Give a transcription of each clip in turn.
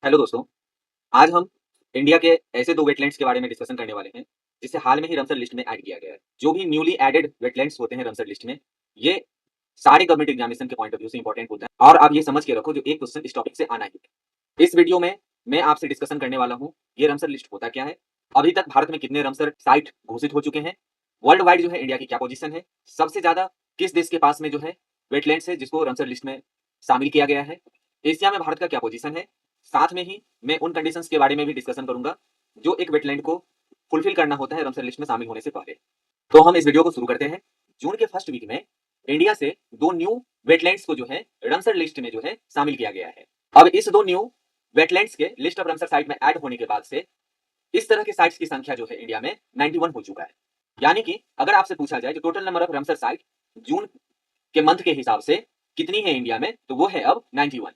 Hello दोस्तों, आज हम इंडिया के ऐसे 2 वेटलैंड्स के बारे में डिस्कशन करने वाले हैं, जिसे हाल में ही रामसर लिस्ट में ऐड किया गया है। जो भी न्यूली एडेड वेटलैंड्स होते हैं रामसर लिस्ट में, ये सारे गवर्नमेंट एग्जामिनेशन के पॉइंट ऑफ व्यू से इंपॉर्टेंट होता है और आप ये समझ के रखो जो एक क्वेश्चन इस टॉपिक से आना ही है। इस वीडियो में मैं आपसे डिस्कशन करने वाला हूँ, ये रामसर लिस्ट होता क्या है? अभी तक भारत में कितने रामसर साइट घोषित हो चुके हैं? वर्ल्ड वाइड जो है इंडिया की क्या पोजीशन है? सबसे ज़्यादा किस देश के पास में जो है वेटलैंड्स है जिसको रामसर लिस्ट में शामिल किया गया है? एशिया में भारत का क्या पोजीशन है? साथ में ही मैं उन कंडीशंस के बारे में भी डिस्कशन करूंगा जो एक वेटलैंड को फुलफिल करना होता है रामसर लिस्ट में शामिल होने से पहले। तो हम इस वीडियो को शुरू करते हैं। जून के फर्स्ट वीक में इंडिया से 2 न्यू वेटलैंड्स को जो है रामसर लिस्ट में जो है शामिल किया गया है। अब इस 2 न्यू वेटलैंड्स के लिस्ट ऑफ रामसर साइट में ऐड होने के बाद से इस तरह के साइट्स की संख्या जो है इंडिया में 91 हो चुका है। यानी कि अगर आपसे पूछा जाए जो total number of Ramsar site जून के मंथ के हिसाब से कितनी है इंडिया में, तो वो है अब 91।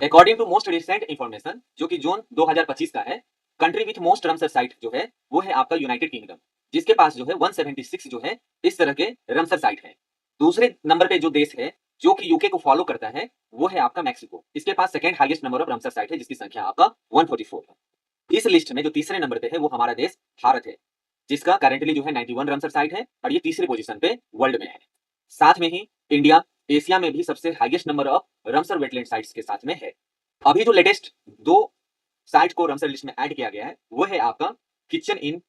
According to most recent information जो कि जून 2025 का है, country with most Ramsar site जो है वो है आपका यूनाइटेड किंगडम, जिसके पास जो है 176 जो है इस तरह के रामसर साइट है। दूसरे नंबर पे जो देश है जो कि यूके को फॉलो करता है वो है आपका मैक्सिको। इसके पास second highest number of Ramsar site है जिसकी संख्या आपका 144 है। इस लिस्ट में जो तीसरे नंबर पे है वो हमारा देश भारत है, जिसका करेंटली जो है 91 रामसर साइट है और ये तीसरी पोजीशन पे वर्ल्ड में है। साथ में ही इंडिया एशिया में भी सबसे highest number of Ramsar wetland sites के साथ में है। अभी जो लेटेस्ट 2 साइट को रामसर लिस्ट में ऐड किया गया है वो है आपका किचन इन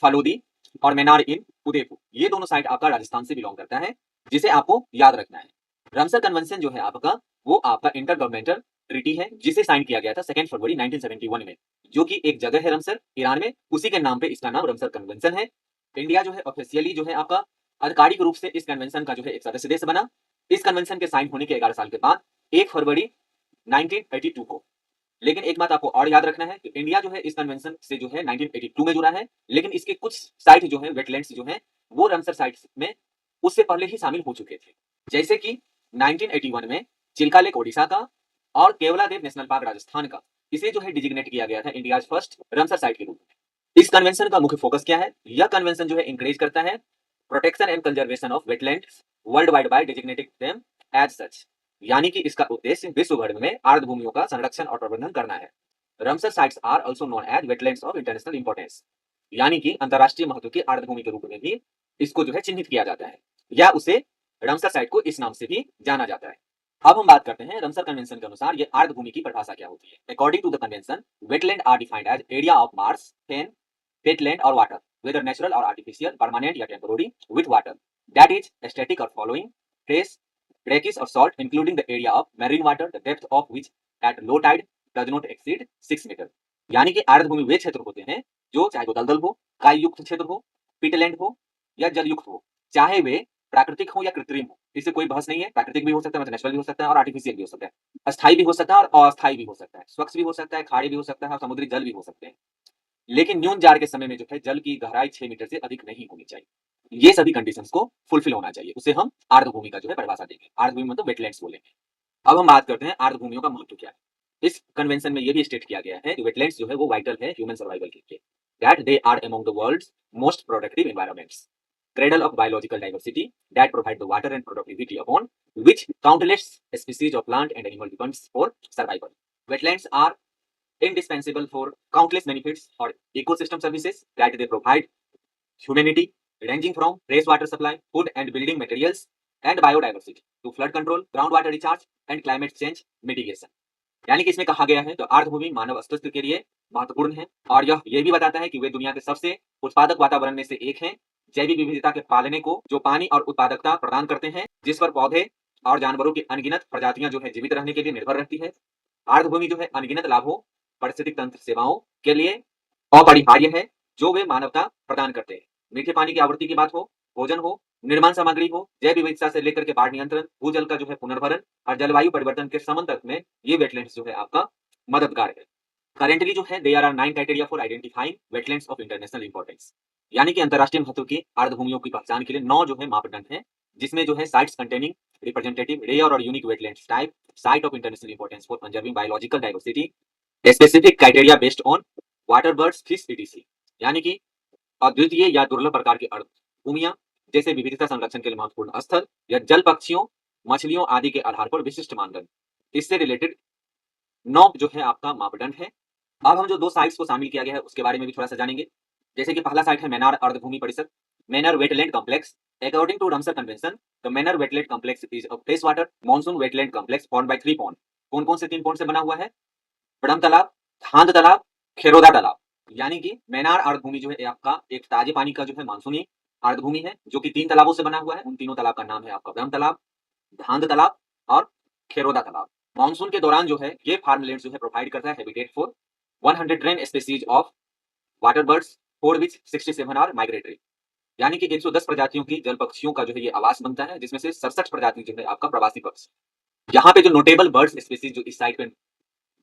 फलोदी और मैनार इन उदयपुर। ये दोनों साइट आपका राजस्थान से बिलोंग करता है, जिसे आपको याद रखना है। रामसर कन्वेंशन जो है आपका वो आपका इंटर गवर्नमेंटल ट्रीटी है जिसे साइन किया गया था 2 फरवरी 1971 में, जो कि एक जगह है रामसर ईरान में, उसी के नाम पे इसका नाम रामसर कन्वेंशन है। इंडिया जो है ऑफिशियली जो है आपका आधिकारिक रूप से इस कन्वेंशन का जो है एक सदस्य देश बना। इस कन्वेंशन के साइन होने के 11 साल के बाद 1 फरवरी 1982 को। लेकिन एक बात आपको और याद रखना है कि इंडिया जो है इस कन्वेंशन से जो है 1982 में जुड़ा है, लेकिन इसके कुछ साइट जो है वेटलैंड्स जो है वो रामसर साइट्स में उससे पहले ही शामिल हो चुके थे। जैसे कि 1981 में चिल्का लेक ओडिशा का और केवलादेव नेशनल पार्क राजस्थान का, इसे जो है डिजिग्नेट किया गया था इंडिया फर्स्ट रामसर साइट के रूप में। इस कन्वेंशन का मुख्य फोकस क्या है? यह कन्वेंशन जो है इंकरेज करता है protection and conservation of wetlands world wide by designating them as such. यानी कि इसका उद्देश्य विश्व भर में आर्द्र भूमियों का संरक्षण और प्रबंधन करना है। Ramsar sites are also known as wetlands of international importance, यानी कि अंतरराष्ट्रीय महत्व की आर्द्र भूमि के रूप में भी इसको जो है चिन्हित किया जाता है, या उसे रामसर साइट को इस नाम से भी जाना जाता है। अब हम बात करते हैं रामसर कन्वेंशन के अनुसार ये आर्द्र भूमि की परिभाषा क्या होती है। According to the convention, wetland are defined as area of marsh, fen, wetland और water, whether natural or artificial, permanent या temporary, with water, that is static or following, fresh, brackish or salt, including the area of marine water, the depth of which at low tide does not exceed 6 metre. यानी कि आर्द्र भूमि वे क्षेत्र होते हैं जो चाहे वो दलदल हो, काई युक्त क्षेत्र हो, पिटलैंड हो या जल युक्त हो, चाहे वे प्राकृतिक हो या कृत्रिम हो, इससे कोई बहस नहीं है। प्राकृतिक भी हो सकता है, नेचुरल भी हो सकता है और आर्टिफिशियल भी हो सकता है, अस्थाई भी हो सकता है और अस्थाई भी हो सकता है, स्वच्छ भी हो सकता है, खाड़ी भी हो सकता है और समुद्री जल भी हो सकते हैं। लेकिन न्यून जार के समय में जो है जल की गहराई 6 मीटर से अधिक नहीं होनी चाहिए। ये सभी कंडीशंस को फुलफिल होना चाहिए, उसे हम आर्द्र भूमि का जो है परिभाषा देंगे। आर्द्र भूमि मतलब वेटलैंड्स बोलेंगे। अब हम बात करते हैं आर्द्र भूमियों का महत्व क्या है। इस कन्वेंशन में ये भी स्टेट किया गया है कि वेटलैंड्स जो है वो वाइटल है ह्यूमन सर्वाइवल के लिए, that they are among the world's most productive environments, cradle of biological diversity that provide the water and productivity upon which countless species of plant and animal depends for survival. Wetlands are indispensable for countless benefits or ecosystem services that they provide humanity, ranging from fresh water supply, food and building materials, and biodiversity to flood control, groundwater recharge, and climate change mitigation. यानी कि इसमें कहा गया है तो आर्द्रभूमि मानव अस्तित्व के लिए महत्वपूर्ण है और यह भी बताता है कि वे दुनिया के सबसे उत्पादक वातावरण में से एक हैं, जैविक विविधता के पालने को जो पानी और उत्पादकता प्रदान करते हैं, जिस पर पौधे और जानवरों की अनगिनत प्रजातियां जो है जीवित रहने के लिए निर्भर रहती है। आर्द्रभूमि जो है अनगिनत लाभों, पारिस्थितिक तंत्र सेवाओं के लिए अपरिहार्य है जो वे मानवता प्रदान करते हैं। मीठे पानी की आपूर्ति की बात हो, भोजन हो, निर्माण सामग्री हो, जैव विविधता से लेकर के बाढ़ नियंत्रण, भूजल का जो है पुनर्भरण और जलवायु परिवर्तन के समन तक में ये वेटलैंड्स जो है आपका मददगार है। करेंटली जो है there are 9 criteria for identifying wetlands of international importance, यानी कि अंतरराष्ट्रीय महत्व की आर्द्र भूमियों की पहचान के लिए 9 जो है मापदंड है, जिसमें जो है साइट्स कंटेनिंग रिप्रेजेंटेटिव रेयर और unique wetlands type, site of international importance for conserving biological diversity, specific criteria based on water birds fish etc, यानी कि अद्वितीय या दुर्लभ प्रकार की अर्ध भूमियां, जैसे विविधता संरक्षण के लिए महत्वपूर्ण स्थल या जल पक्षियों, मछलियों आदि के आधार पर विशिष्ट मानदंड। इससे रिलेटेड 9 जो है आपका मापदंड है। अब हम जो 2 साइट्स को शामिल किया गया है उसके बारे में भी थोड़ा-सा जानेंगे। जैसे कि पहला साइट है मैनार अर्धभूमि परिसर, Menar wetland complex. According to Ramsar convention, the Menar wetland complex is a fresh water monsoon wetland complex formed by 3 pond. कौन-कौन से 3 पॉन्ड से बना हुआ है? बड़म तालाब, थांद तालाब, खेरोदा तालाब। यानी कि मैनार अर्धभूमि जो है ये आपका एक ताजे पानी का जो है मानसूनी अर्धभूमि है, जो कि 3 तालाबों से बना हुआ है। उन तीनों तालाब का नाम है आपका ब्रह्म तालाब, धांध तालाब और खेरोदा तालाब। मानसून के दौरान जो है ये फार्मलैंड जो है प्रोवाइड करता है habitat for 110 species of water birds for which 67 are migratory. यानी कि 110 प्रजातियों की जल पक्षियों का जो है ये आवास बनता है, जिसमें से 67 प्रजाति जो है आपका प्रवासी पक्षी। यहाँ पे जो नोटेबल बर्ड्स स्पीशीज जो इस साइट पे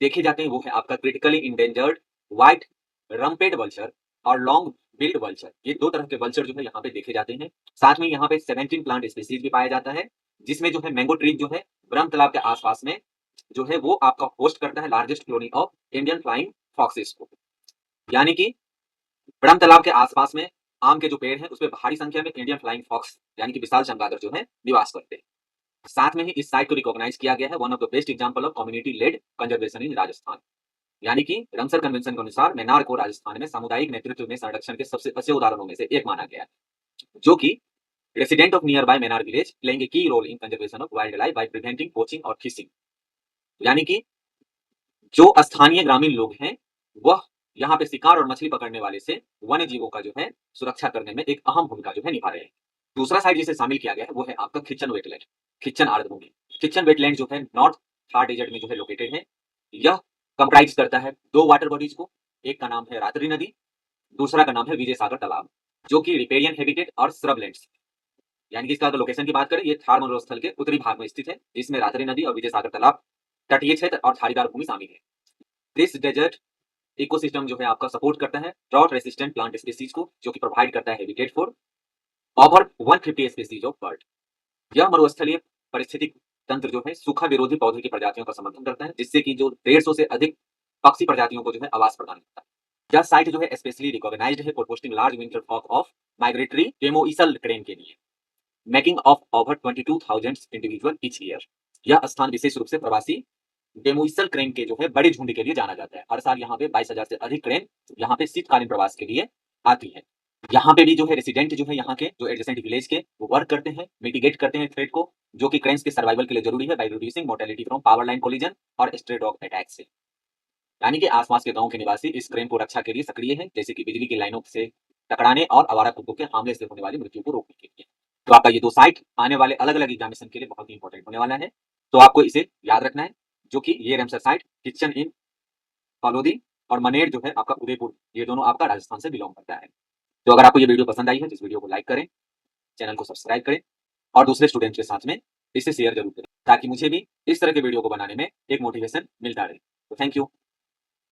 देखे जाते हैं वो है आपका critically endangered white rumped vulture और लॉन्ग बिल्ड वल्चर। ये 2 तरह के वल्चर जो है यहाँ पे देखे जाते हैं। साथ में यहाँ पे 17 प्लांट स्पीशीज भी पाया जाता है, जिसमें जो है मैंगो ट्री जो है ब्रह्म तालाब के आसपास में जो है वो आपका होस्ट करता है largest colony of Indian flying foxes को। यानी कि ब्रह्म तालाब के आसपास में आम के जो पेड़ हैं उसमें भारी संख्या में इंडियन फ्लाइंग फॉक्स यानी कि विशाल चमगादड़ जो है निवास करते हैं। साथ में ही इस साइट को रिकॉग्नाइज किया गया है one of the best example of community led conservation in Rajasthan. यानी कि रमसर कन्वेंशन के अनुसार मैनार को राजस्थान में सामुदायिक नेतृत्व में संरक्षण के सबसे अच्छे उदाहरणों में से एक माना गया है, जो कि resident of nearby Menar village playing a key role in conservation of wildlife by preventing poaching और फिशिंग। यानी कि जो स्थानीय ग्रामीण लोग हैं वह यहाँ पे शिकार और मछली पकड़ने वाले से वन्य जीवों का जो है सुरक्षा करने में एक अहम भूमिका जो है निभा रहे हैं। दूसरा साइट जिसे शामिल किया गया है वो है आपका खिच्चन वेटलैंड, खिच्चन आर्द्रभूमि। खिच्चन वेटलैंड जो है नॉर्थ थार डेजर्ट में जो है लोकेटेड है। यह कंप्राइज करता है 2 वाटर बॉडीज को। एक का नाम है रात्रि नदी, दूसरा का नाम है विजय सागर तालाब, जो कि रिपेरियन हैबिटेट और श्रबलैंड्स। यानी कि इसका अगर लोकेशन की बात करें ये थार मनोरम स्थल के उत्तरी भाग में स्थित है, जिसमें रात्रि नदी और विजय सागर तालाब तटीय क्षेत्र और थारीदार भूमि शामिल है। दिस डेजर्ट इकोसिस्टम जो है आपका सपोर्ट करता है ड्रॉट रेसिस्टेंट प्लांट स्पीसीज को, जो कि प्रोवाइड करता है habitat for over 150 species of bird. यह मरुस्थलीय पारिस्थितिक तंत्र जो है सूखा विरोधी पौधे की प्रजातियों का समर्थन करता है, जिससे कि जो 150 से अधिक पक्षी प्रजातियों को जो है आवास प्रदान करता है। यह साइट जो है स्पेशली रिकॉग्नाइज्ड है for hosting large winter flock of migratory demoiselle crane के लिए, making of over 22,000 individual each year. यह स्थान विशेष रूप से प्रवासी डेमोइसल क्रेन के जो है बड़े झुंड के लिए जाना जाता है। हर साल यहाँ पे 22,000 से अधिक क्रेन यहाँ पे शीतकालीन प्रवास के लिए आती है। यहाँ पे भी जो है रेसिडेंट जो है यहाँ के जो एडजेसेंट विलेज के वो वर्क करते हैं, मिटिगेट करते हैं थ्रेट को, जो कि क्रेन्स के सर्वाइवल के लिए जरूरी है by reducing mortality from power line collision और स्ट्रे डॉग अटैक से। यानी कि आसपास के गांव के निवासी इस क्रेन को रक्षा के लिए सक्रिय हैं, जैसे कि बिजली की लाइनों से टकराने और आवारा कुत्तों के हमले से होने वाली मृत्यु को रोकने के लिए। तो आपका ये 2 साइट आने वाले अलग-अलग एग्जामिनेशन के लिए बहुत ही इंपॉर्टेंट होने वाला है। तो आपको इसे याद रखना है, जो कि ये रामसर साइट, किचन इन फलोदी और मनेर जो है आपका उदयपुर, ये दोनों आपका राजस्थान से बिलोंग करता है। तो अगर आपको ये वीडियो पसंद आई है तो इस वीडियो को लाइक करें, चैनल को सब्सक्राइब करें और दूसरे स्टूडेंट के साथ में इसे शेयर जरूर करें, ताकि मुझे भी इस तरह के वीडियो को बनाने में एक मोटिवेशन मिलता रहे। तो थैंक यू।